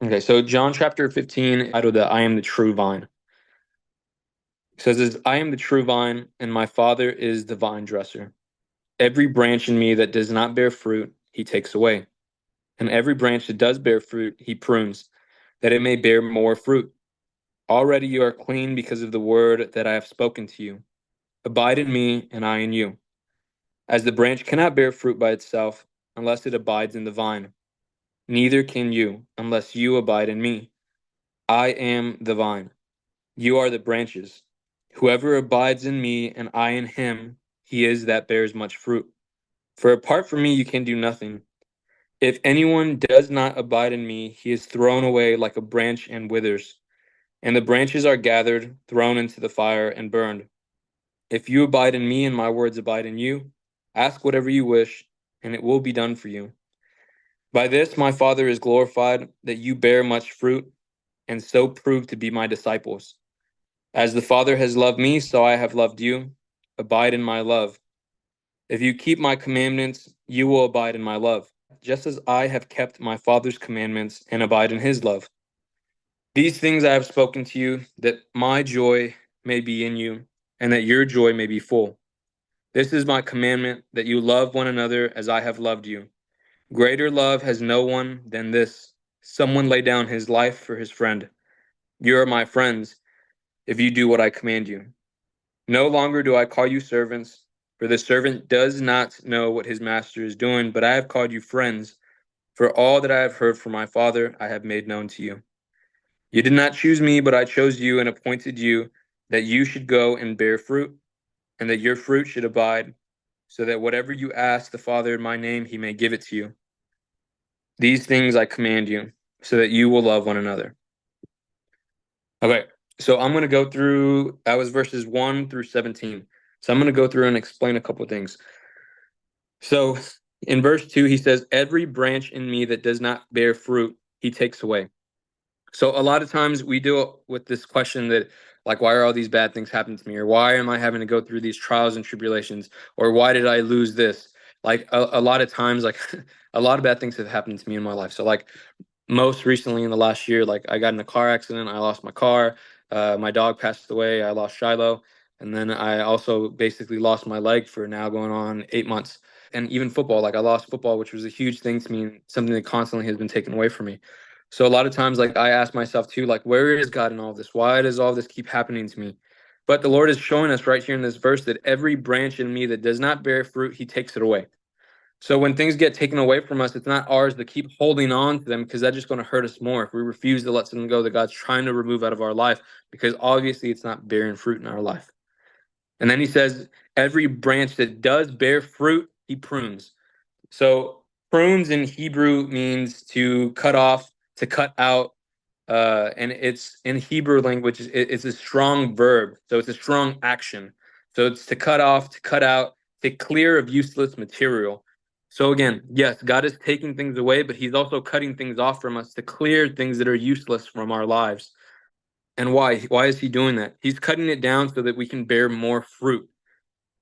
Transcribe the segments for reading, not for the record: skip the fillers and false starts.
Okay, so John chapter 15, titled that I am the true vine. It says this, I am the true vine, and my Father is the vine dresser. Every branch in me that does not bear fruit, he takes away. And every branch that does bear fruit, he prunes, that it may bear more fruit. Already you are clean because of the word that I have spoken to you. Abide in me, and I in you. As the branch cannot bear fruit by itself unless it abides in the vine, neither can you unless you abide in me. I am the vine. You are the branches. Whoever abides in me and I in him, he is that bears much fruit. For apart from me, you can do nothing. If anyone does not abide in me, he is thrown away like a branch and withers. And the branches are gathered, thrown into the fire, and burned. If you abide in me and my words abide in you, ask whatever you wish, and it will be done for you. By this my Father is glorified, that you bear much fruit, and so prove to be my disciples. As the Father has loved me, so I have loved you. Abide in my love. If you keep my commandments, you will abide in my love, just as I have kept my Father's commandments and abide in his love. These things I have spoken to you, that my joy may be in you, and that your joy may be full. This is my commandment, that you love one another as I have loved you. Greater love has no one than this: someone lay down his life for his friend. You are my friends, if you do what I command you. No longer do I call you servants, for the servant does not know what his master is doing, but I have called you friends, for all that I have heard from my Father I have made known to you. You did not choose me, but I chose you and appointed you that you should go and bear fruit, and that your fruit should abide, so that whatever you ask the Father in my name, he may give it to you. These things I command you, so that you will love one another. Okay, so I'm going to go through, that was verses 1 through 17. So I'm going to go through and explain a couple things. So in verse 2, he says, every branch in me that does not bear fruit, he takes away. So a lot of times we deal with this question that, like, why are all these bad things happening to me? Or why am I having to go through these trials and tribulations? Or why did I lose this? Like a lot of times, like a lot of bad things have happened to me in my life. So like most recently in the last year, like I got in a car accident, I lost my car, my dog passed away, I lost Shiloh, and then I also basically lost my leg for now going on 8 months. And even football, like I lost football, which was a huge thing to me and something that constantly has been taken away from me. So a lot of times, like I ask myself too, like, where is God in all this? Why does all this keep happening to me? But the Lord is showing us right here in this verse that every branch in me that does not bear fruit, he takes it away. So when things get taken away from us, it's not ours to keep holding on to them, because that's just going to hurt us more if we refuse to let something go that God's trying to remove out of our life, because obviously it's not bearing fruit in our life. And then he says, every branch that does bear fruit, he prunes. So prunes in Hebrew means to cut off, to cut out, and it's in Hebrew language, it's a strong verb. So it's a strong action. So it's to cut off, to cut out, to clear of useless material. So again, yes, God is taking things away, but he's also cutting things off from us to clear things that are useless from our lives. And why? Why is he doing that? He's cutting it down so that we can bear more fruit.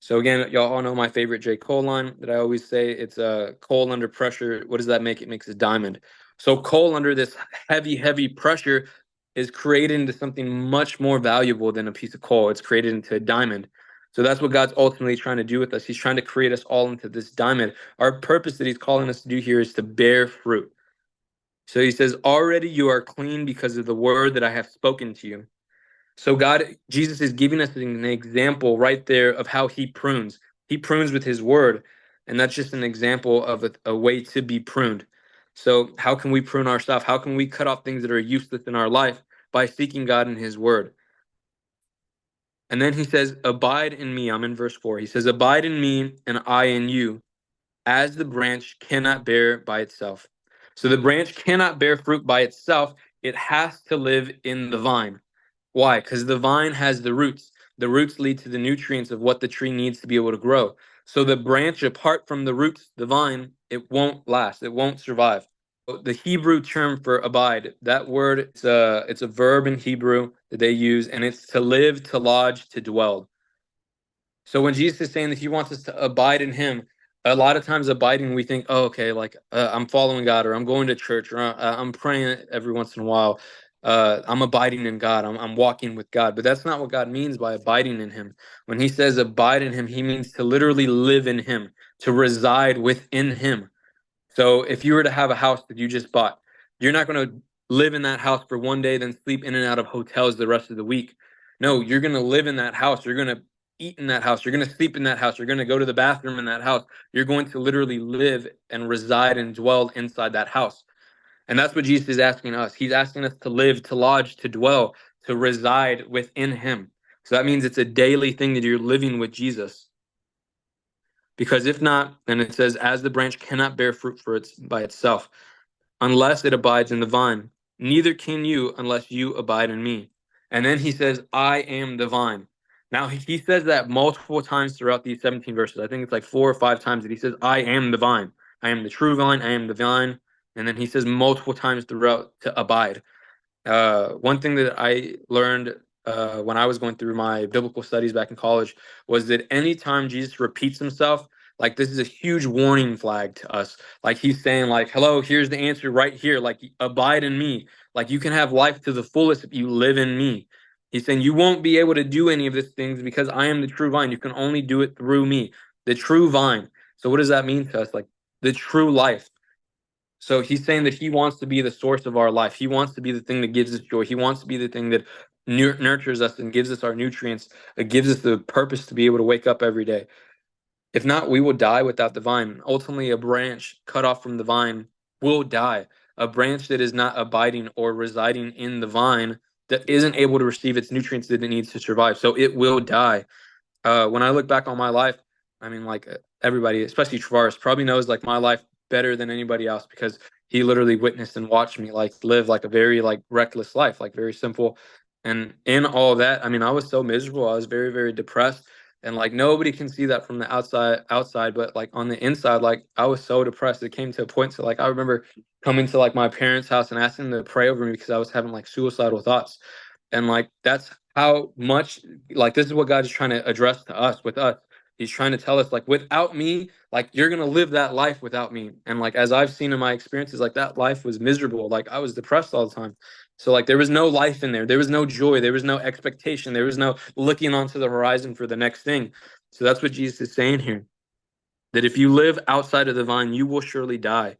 So again, y'all all know my favorite J. Cole line that I always say. It's coal under pressure. What does that make? It makes a diamond. So coal under this heavy, heavy pressure is created into something much more valuable than a piece of coal. It's created into a diamond. So that's what God's ultimately trying to do with us. He's trying to create us all into this diamond. Our purpose that he's calling us to do here is to bear fruit. So he says, already you are clean because of the word that I have spoken to you. So Jesus is giving us an example right there of how he prunes. He prunes with his word, and that's just an example of a way to be pruned. So how can we prune ourselves? How can we cut off things that are useless in our life? By seeking God in his word. And then he says, abide in me. I'm in verse 4. He says, abide in me and I in you, as the branch cannot bear by itself. So the branch cannot bear fruit by itself. It has to live in the vine. Why? Because the vine has the roots. The roots lead to the nutrients of what the tree needs to be able to grow. So the branch, apart from the roots, the vine, it won't last. It won't survive. The Hebrew term for abide, that word, it's a verb in Hebrew that they use, and it's to live, to lodge, to dwell. So when Jesus is saying that he wants us to abide in him, A lot of times abiding, we think, oh, okay, like I'm following God, or I'm going to church, or I'm praying every once in a while. I'm abiding in God. I'm walking with God. But that's not what God means by abiding in him. When he says abide in him, he means to literally live in him, to reside within him. So if you were to have a house that you just bought, you're not going to live in that house for one day, then sleep in and out of hotels the rest of the week. No, you're going to live in that house. You're going to eat in that house. You're going to sleep in that house. You're going to go to the bathroom in that house. You're going to literally live and reside and dwell inside that house. And that's what Jesus is asking us. He's asking us to live, to lodge, to dwell, to reside within him. So that means it's a daily thing that you're living with Jesus. Because if not, then it says, as the branch cannot bear fruit by itself, unless it abides in the vine, neither can you unless you abide in me. And then he says, I am the vine. Now he says that multiple times throughout these 17 verses. I think it's like 4 or 5 times that he says, I am the vine. I am the true vine. I am the vine. And then he says multiple times throughout to abide. One thing that I learned when I was going through my biblical studies back in college was that anytime Jesus repeats himself, like this is a huge warning flag to us. Like he's saying, like, hello, here's the answer right here. Like, abide in me. Like you can have life to the fullest if you live in me. He's saying you won't be able to do any of these things because I am the true vine. You can only do it through me, the true vine. So what does that mean to us? Like the true life. So he's saying that he wants to be the source of our life. He wants to be the thing that gives us joy. He wants to be the thing that nurtures us and gives us our nutrients. It gives us the purpose to be able to wake up every day. If not, we will die without the vine. Ultimately, a branch cut off from the vine will die. A branch that is not abiding or residing in the vine that isn't able to receive its nutrients that it needs to survive. So it will die. When I look back on my life, I mean, like everybody, especially Travaris, probably knows like my life better than anybody else because he literally witnessed and watched me like live like a very like reckless life, like very simple. And in all that, I mean, I was so miserable. I was very, very depressed. And like nobody can see that from the outside, but like on the inside, like I was so depressed. It came to a point to like I remember coming to like my parents' house and asking them to pray over me because I was having like suicidal thoughts. And like that's how much like this is what God is trying to address to us with us. He's trying to tell us like without me, like you're gonna live that life without me. And like as I've seen in my experiences, like that life was miserable. Like I was depressed all the time. So like there was no life in there. There was no joy. There was no expectation. There was no looking onto the horizon for the next thing. So that's what Jesus is saying here. That if you live outside of the vine, you will surely die.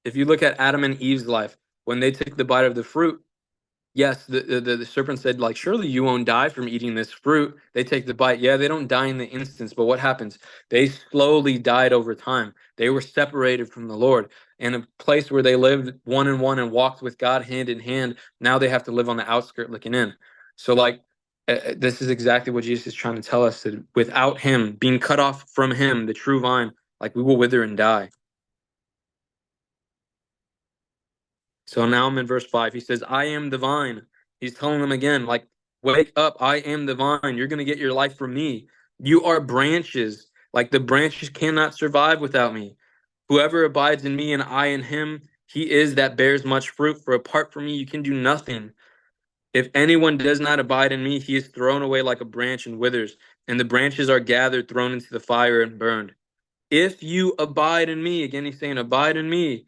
If you look at Adam and Eve's life, when they took the bite of the fruit, yes, the serpent said, like, surely you won't die from eating this fruit. They take the bite. Yeah, they don't die in the instance, but what happens? They slowly died over time. They were separated from the Lord. In a place where they lived one and one and walked with God hand in hand, now they have to live on the outskirt looking in. So, like, this is exactly what Jesus is trying to tell us that without Him, being cut off from Him, the true vine, like, we will wither and die. So now I'm in verse 5. He says, I am the vine. He's telling them again, like, wake up. I am the vine. You're going to get your life from me. You are branches. Like the branches cannot survive without me. Whoever abides in me and I in him, he is that bears much fruit. For apart from me, you can do nothing. If anyone does not abide in me, he is thrown away like a branch and withers, and the branches are gathered, thrown into the fire, and burned. If you abide in me, again, he's saying, abide in me,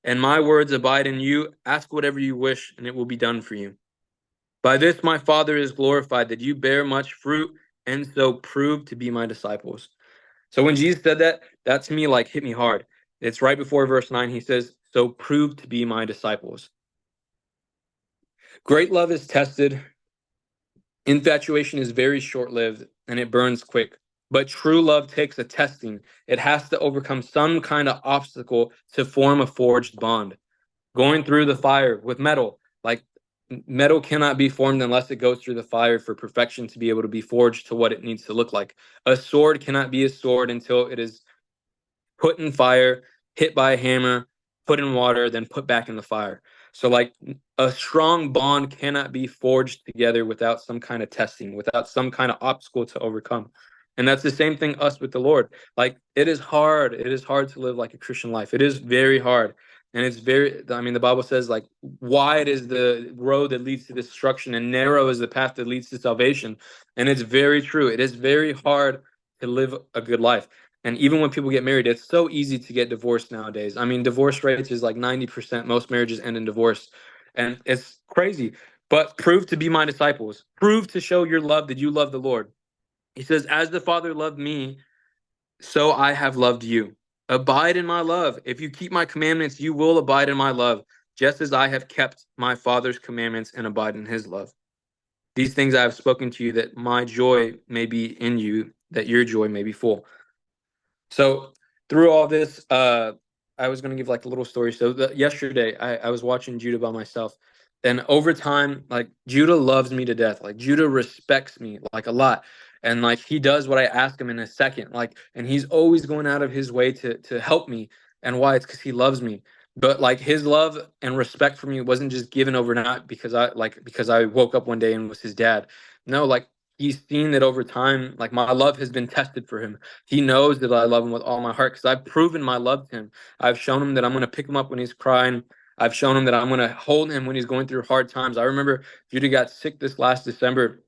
and my words abide in you, ask whatever you wish, and it will be done for you. By this my Father is glorified, that you bear much fruit, and so prove to be my disciples. So when Jesus said that, that to me like hit me hard. It's right before verse 9. He says, so prove to be my disciples. Great love is tested. Infatuation is very short-lived, and it burns quick. But true love takes a testing. It has to overcome some kind of obstacle to form a forged bond. Going through the fire with metal, like metal cannot be formed unless it goes through the fire for perfection to be able to be forged to what it needs to look like. A sword cannot be a sword until it is put in fire, hit by a hammer, put in water, then put back in the fire. So like a strong bond cannot be forged together without some kind of testing, without some kind of obstacle to overcome. And that's the same thing us with the Lord. Like it is hard. It is hard to live like a Christian life. It is very hard. And it's very, I mean, the Bible says like wide is the road that leads to destruction and narrow is the path that leads to salvation. And it's very true. It is very hard to live a good life. And even when people get married, it's so easy to get divorced nowadays. I mean, divorce rates is like 90%. Most marriages end in divorce. And it's crazy. But prove to be my disciples. Prove to show your love that you love the Lord. He says, as the Father loved me, so I have loved you. Abide in my love. If you keep my commandments, you will abide in my love, just as I have kept my Father's commandments and abide in his love. These things I have spoken to you, that my joy may be in you, that your joy may be full. So through all this, I was going to give like a little story. So yesterday, I was watching Judah by myself, and over time, like Judah loves me to death. Like Judah respects me like a lot, and like he does what I ask him in a second. Like, and he's always going out of his way to help me. And why? It's because he loves me. But like his love and respect for me wasn't just given overnight because I woke up one day and was his dad. No, like he's seen that over time, like my love has been tested for him. He knows that I love him with all my heart because I've proven my love to him. I've shown him that I'm going to pick him up when he's crying. I've shown him that I'm going to hold him when he's going through hard times. I remember Judah got sick this last December,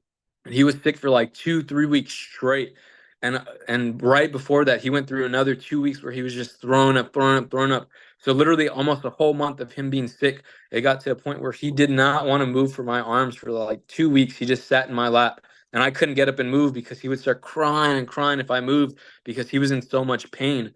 and he was sick for like 2, 3 weeks straight. And right before that, he went through another 2 weeks where he was just throwing up, throwing up, throwing up. So literally almost a whole month of him being sick, it got to a point where he did not want to move from my arms for like 2 weeks. He just sat in my lap, and I couldn't get up and move because he would start crying and crying if I moved because he was in so much pain.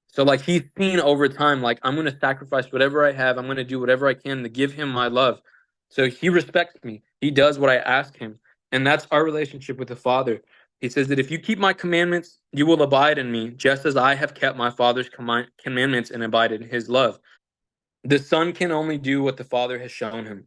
So like he's seen over time, like I'm gonna sacrifice whatever I have. I'm gonna do whatever I can to give him my love. So he respects me. He does what I ask him. And that's our relationship with the Father. He says that if you keep my commandments, you will abide in me, just as I have kept my Father's commandments and abide in his love. The Son can only do what the Father has shown him.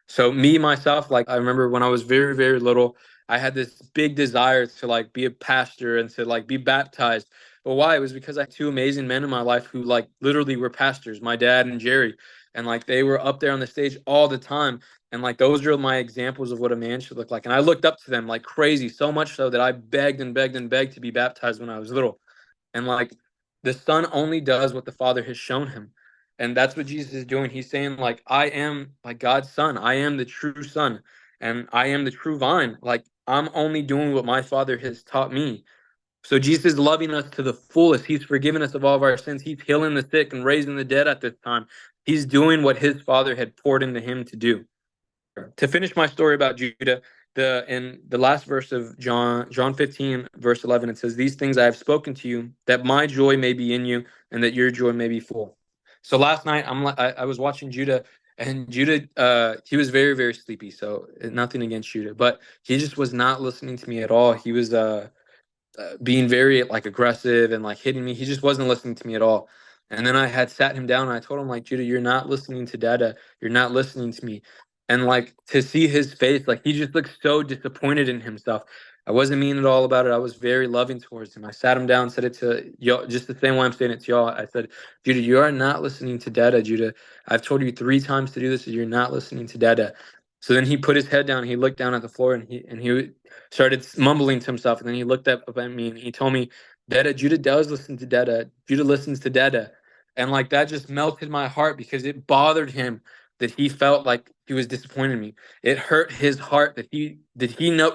So me myself, like I remember when I was very, very little, I had this big desire to like be a pastor and to like be baptized. But why? It was because I had two amazing men in my life who like literally were pastors, my dad and Jerry. And like they were up there on the stage all the time. And like those are my examples of what a man should look like. And I looked up to them like crazy, so much so that I begged and begged and begged to be baptized when I was little. And like the Son only does what the Father has shown him. And that's what Jesus is doing. He's saying, like, I am like God's son. I am the true son. And I am the true vine. Like, I'm only doing what my Father has taught me. So Jesus is loving us to the fullest. He's forgiven us of all of our sins. He's healing the sick and raising the dead at this time. He's doing what his Father had poured into him to do. To finish my story about Judah, in the last verse of John 15, verse 11, it says, "These things I have spoken to you, that my joy may be in you, and that your joy may be full." So last night, I was watching Judah, and Judah, he was very, very sleepy. So nothing against Judah, but he just was not listening to me at all. He was being very like aggressive and like hitting me. He just wasn't listening to me at all. And then I had sat him down and I told him like, Judah, you're not listening to Dada. You're not listening to me. And like to see his face, like he just looked so disappointed in himself. I wasn't mean at all about it. I was very loving towards him. I sat him down, said it to y'all, just the same way I'm saying it to y'all. I said, Judah, you are not listening to Dada, Judah. I've told you 3 times to do this, and you're not listening to Dada. So then he put his head down, he looked down at the floor, and he started mumbling to himself. And then he looked up at me and he told me, Dada, Judah does listen to Dada. Judah listens to Dada. And like that just melted my heart because it bothered him that he felt like he was disappointing me. It hurt his heart that he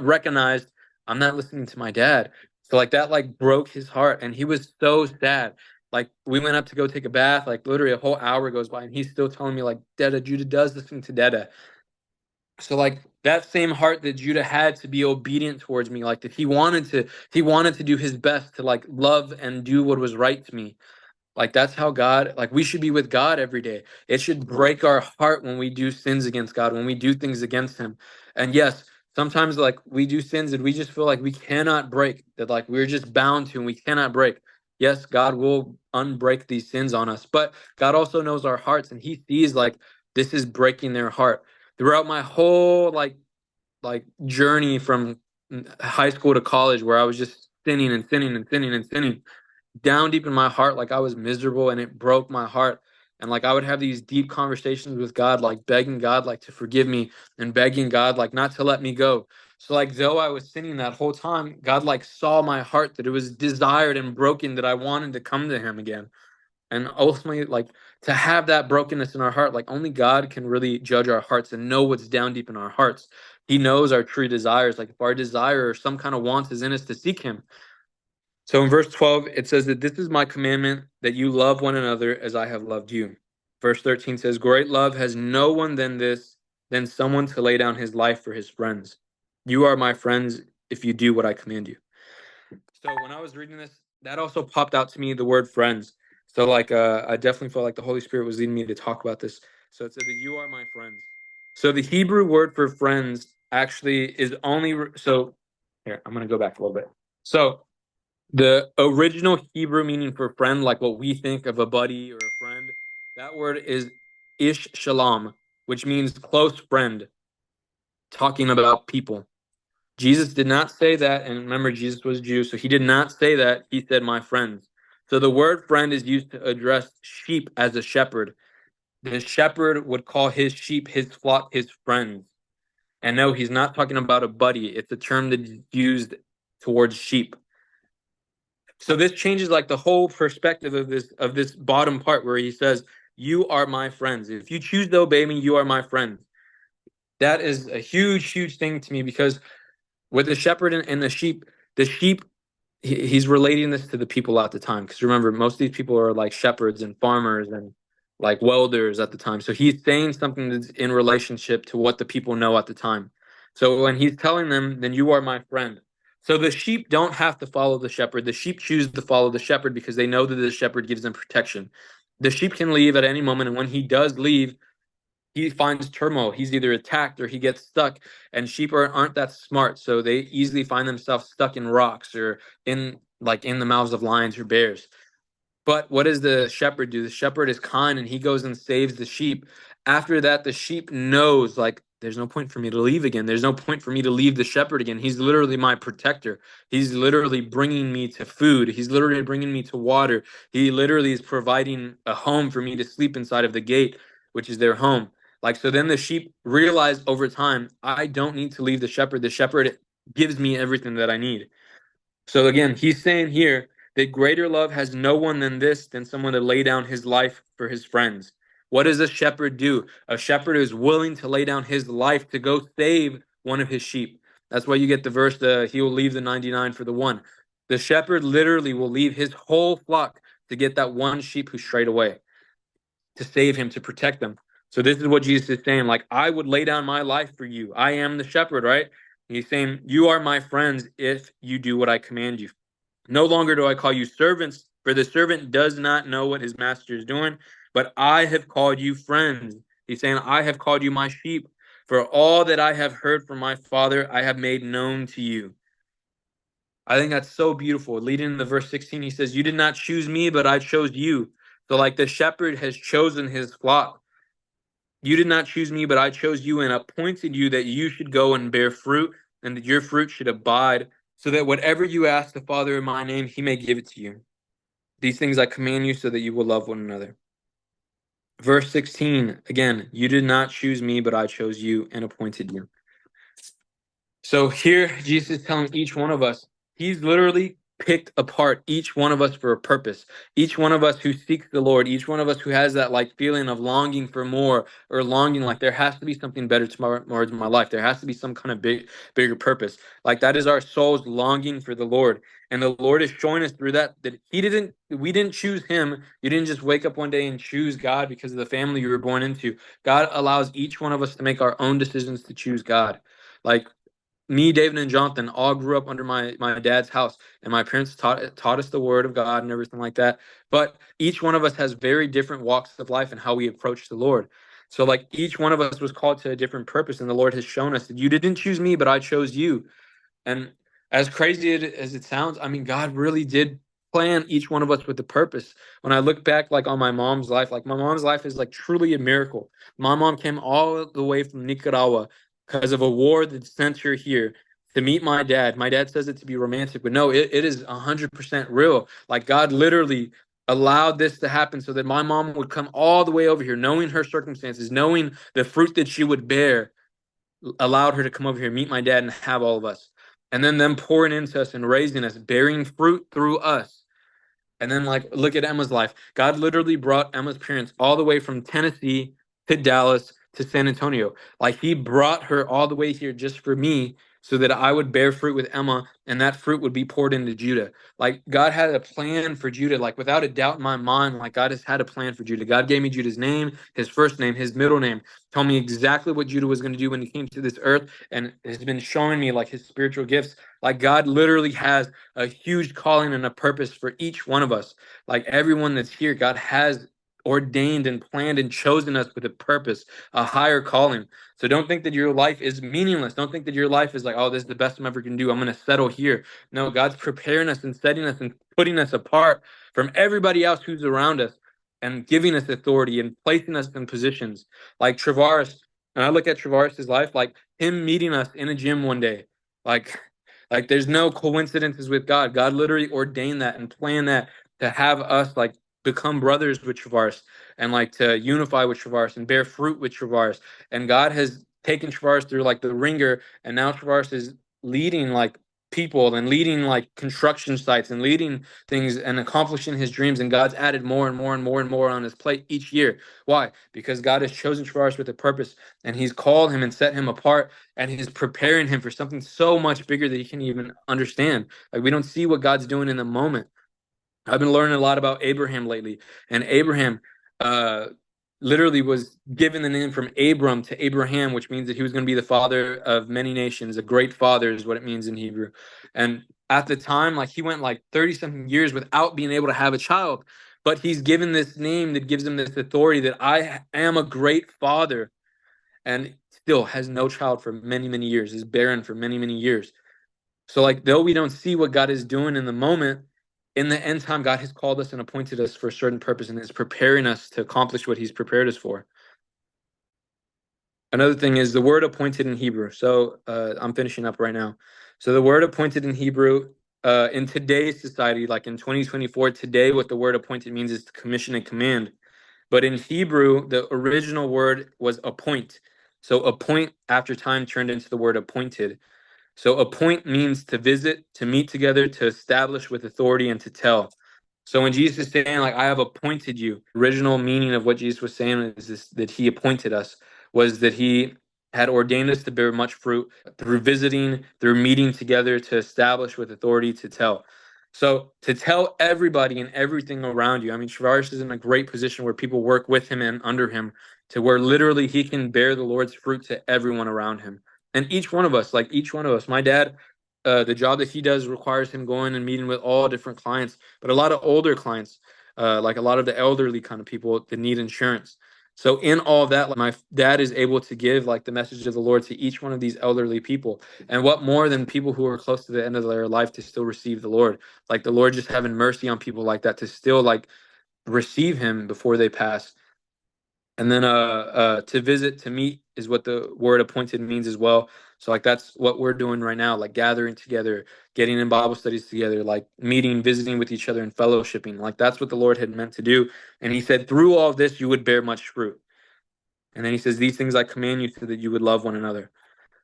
recognized I'm not listening to my dad. So like that like broke his heart, and he was so sad. Like we went up to go take a bath, like literally a whole hour goes by, and he's still telling me like, Dada, Judah does listen to Dada. So like that same heart that Judah had to be obedient towards me, like that he wanted to do his best to like love and do what was right to me. Like that's how God, like we should be with God every day. It should break our heart when we do sins against God, when we do things against him. And yes, sometimes like we do sins and we just feel like we cannot break, that like we're just bound to and we cannot break. Yes, God will unbreak these sins on us, but God also knows our hearts, and he sees like this is breaking their heart. Throughout my whole like journey from high school to college, where I was just sinning and sinning and sinning and sinning, down deep in my heart, like I was miserable, and it broke my heart. And like I would have these deep conversations with God, like begging God like to forgive me, and begging God like not to let me go. So like though I was sinning that whole time, God like saw my heart, that it was desired and broken, that I wanted to come to him again. And ultimately, like to have that brokenness in our heart, like only God can really judge our hearts and know what's down deep in our hearts. He knows our true desires. Like if our desire or some kind of want is in us to seek him, So in verse 12, it says that this is my commandment, that you love one another as I have loved you. Verse 13 says, great love has no one than someone to lay down his life for his friends. You are my friends if you do what I command you. So when I was reading this, that also popped out to me, the word friends. So like I definitely felt like the Holy Spirit was leading me to talk about this. So it said that you are my friends. So the Hebrew word for friends actually is so here, I'm going to go back a little bit. So the original Hebrew meaning for friend, like what we think of a buddy or a friend, that word is ish shalom, which means close friend, talking about people. Jesus did not say that, and remember, Jesus was Jew, so he did not say that. He said, my friends. So the word friend is used to address sheep as a shepherd. The shepherd would call his sheep, his flock, his friends. And no, he's not talking about a buddy. It's a term that's used towards sheep. So this changes like the whole perspective of this bottom part where he says, you are my friends. If you choose to obey me, you are my friends. That is a huge, huge thing to me because with the shepherd and the sheep, he's relating this to the people at the time. Because remember, most of these people are like shepherds and farmers and like welders at the time. So he's saying something that's in relationship to what the people know at the time. So when he's telling them, then you are my friend. So the sheep don't have to follow the shepherd. The sheep choose to follow the shepherd because they know that the shepherd gives them protection. The sheep can leave at any moment, and when he does leave, he finds turmoil. He's either attacked or he gets stuck. And sheep aren't that smart, so they easily find themselves stuck in rocks or in the mouths of lions or bears. But what does the shepherd do? The shepherd is kind and he goes and saves the sheep. After that, the sheep knows, like, there's no point for me to leave again. There's no point for me to leave the shepherd again. He's literally my protector. He's literally bringing me to food. He's literally bringing me to water. He literally is providing a home for me to sleep inside of the gate, which is their home. Like, so then the sheep realize over time, I don't need to leave the shepherd. The shepherd gives me everything that I need. So again, he's saying here that greater love has no one than someone to lay down his life for his friends. What does a shepherd do? A shepherd is willing to lay down his life to go save one of his sheep. That's why you get the verse, he will leave the 99 for the one. The shepherd literally will leave his whole flock to get that one sheep who strayed away, to save him, to protect them. So this is what Jesus is saying, like, I would lay down my life for you. I am the shepherd, right? He's saying, you are my friends if you do what I command you. No longer do I call you servants, for the servant does not know what his master is doing, but I have called you friends. He's saying, I have called you my sheep. For all that I have heard from my Father, I have made known to you. I think that's so beautiful. Leading into verse 16, he says, you did not choose me, but I chose you. So like the shepherd has chosen his flock. You did not choose me, but I chose you and appointed you that you should go and bear fruit, and that your fruit should abide, so that whatever you ask the Father in my name, he may give it to you. These things I command you so that you will love one another. Verse 16, again, you did not choose me, but I chose you and appointed you. So here, Jesus is telling each one of us, he's literally picked apart each one of us for a purpose. Each one of us who seeks the Lord, each one of us who has that like feeling of longing for more, or longing like there has to be something better towards my life. There has to be some kind of bigger purpose. Like that is our soul's longing for the Lord. And the Lord is showing us through that we didn't choose him. You didn't just wake up one day and choose God because of the family you were born into. God allows each one of us to make our own decisions to choose God. Like me, David, and Jonathan all grew up under my dad's house, and my parents taught us the word of God and everything like that. But each one of us has very different walks of life and how we approach the Lord. So, like each one of us was called to a different purpose, and the Lord has shown us that you didn't choose me, but I chose you. And as crazy as it sounds, I mean, God really did plan each one of us with a purpose. When I look back, like on my mom's life, like my mom's life is like truly a miracle. My mom came all the way from Nicaragua because of a war that sent her here to meet my dad. My dad says it to be romantic, but no, it is 100% real. Like God literally allowed this to happen so that my mom would come all the way over here, knowing her circumstances, knowing the fruit that she would bear, allowed her to come over here, meet my dad, and have all of us. And then them pouring into us and raising us, bearing fruit through us. And then, like, look at Emma's life. God literally brought Emma's parents all the way from Tennessee to Dallas to San Antonio. Like, he brought her all the way here just for me so that I would bear fruit with Emma, and that fruit would be poured into Judah. Like God had a plan for Judah, like without a doubt in my mind, like God has had a plan for Judah. God gave me Judah's name, his first name, his middle name, told me exactly what Judah was going to do when he came to this earth, and has been showing me like his spiritual gifts. Like God literally has a huge calling and a purpose for each one of us. Like everyone that's here, God has ordained and planned and chosen us with a purpose, a higher calling. So don't think that your life is meaningless. Don't think that your life is like, oh, this is the best I'm ever going to do. I'm going to settle here. No, God's preparing us and setting us and putting us apart from everybody else who's around us and giving us authority and placing us in positions like Travaris. And I look at Travaris's life, like him meeting us in a gym one day, like there's no coincidences with God. God literally ordained that and planned that to have us like become brothers with Travaris and like to unify with Travaris and bear fruit with Travaris. And God has taken Travaris through like the ringer, and now Travaris is leading like people and leading like construction sites and leading things and accomplishing his dreams. And God's added more and more and more and more on his plate each year. Why? Because God has chosen Travaris with a purpose, and he's called him and set him apart, and he's preparing him for something so much bigger that he can't even understand. Like we don't see what God's doing in the moment. I've been learning a lot about Abraham lately, and Abraham literally was given the name from Abram to Abraham, which means that he was going to be the father of many nations. A great father is what it means in Hebrew. And at the time, like he went like 30 something years without being able to have a child, but he's given this name that gives him this authority that I am a great father, and still has no child for many, many years, is barren for many, many years. So like, though we don't see what God is doing in the moment, in the end time, God has called us and appointed us for a certain purpose and is preparing us to accomplish what he's prepared us for. Another thing is the word appointed in Hebrew. So I'm finishing up right now. So the word appointed in Hebrew, in today's society, like in 2024, today, what the word appointed means is to commission and command. But in Hebrew, the original word was appoint. So appoint after time turned into the word appointed. So appoint means to visit, to meet together, to establish with authority, and to tell. So when Jesus is saying, like, I have appointed you, original meaning of what Jesus was saying is this, that he appointed us, was that he had ordained us to bear much fruit through visiting, through meeting together, to establish with authority, to tell. So to tell everybody and everything around you, I mean, Travaris is in a great position where people work with him and under him, to where literally he can bear the Lord's fruit to everyone around him. And each one of us, like each one of us, my dad, the job that he does requires him going and meeting with all different clients, but a lot of older clients, like a lot of the elderly kind of people that need insurance. So in all of that, like my dad is able to give like the message of the Lord to each one of these elderly people. And what more than people who are close to the end of their life to still receive the Lord? Like the Lord just having mercy on people like that to still like receive him before they pass. And then to visit, to meet is what the word appointed means as well. So like that's what we're doing right now, like gathering together, getting in Bible studies together, like meeting, visiting with each other and fellowshipping. Like that's what the Lord had meant to do. And he said, through all this, you would bear much fruit. And then he says, these things I command you so that you would love one another.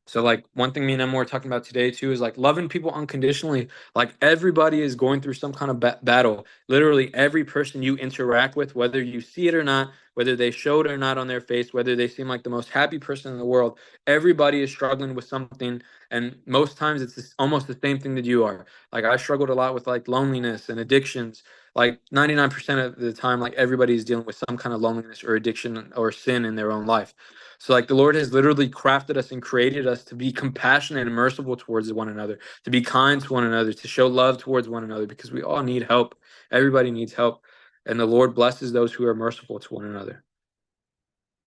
So like one thing me and Emma were talking about today too is like loving people unconditionally. Like everybody is going through some kind of battle. Literally every person you interact with, whether you see it or not, whether they show it or not on their face, whether they seem like the most happy person in the world, everybody is struggling with something. And most times it's almost the same thing that you are. Like I struggled a lot with like loneliness and addictions. Like 99% of the time, like everybody is dealing with some kind of loneliness or addiction or sin in their own life. So like the Lord has literally crafted us and created us to be compassionate and merciful towards one another, to be kind to one another, to show love towards one another, because we all need help. Everybody needs help. And the Lord blesses those who are merciful to one another.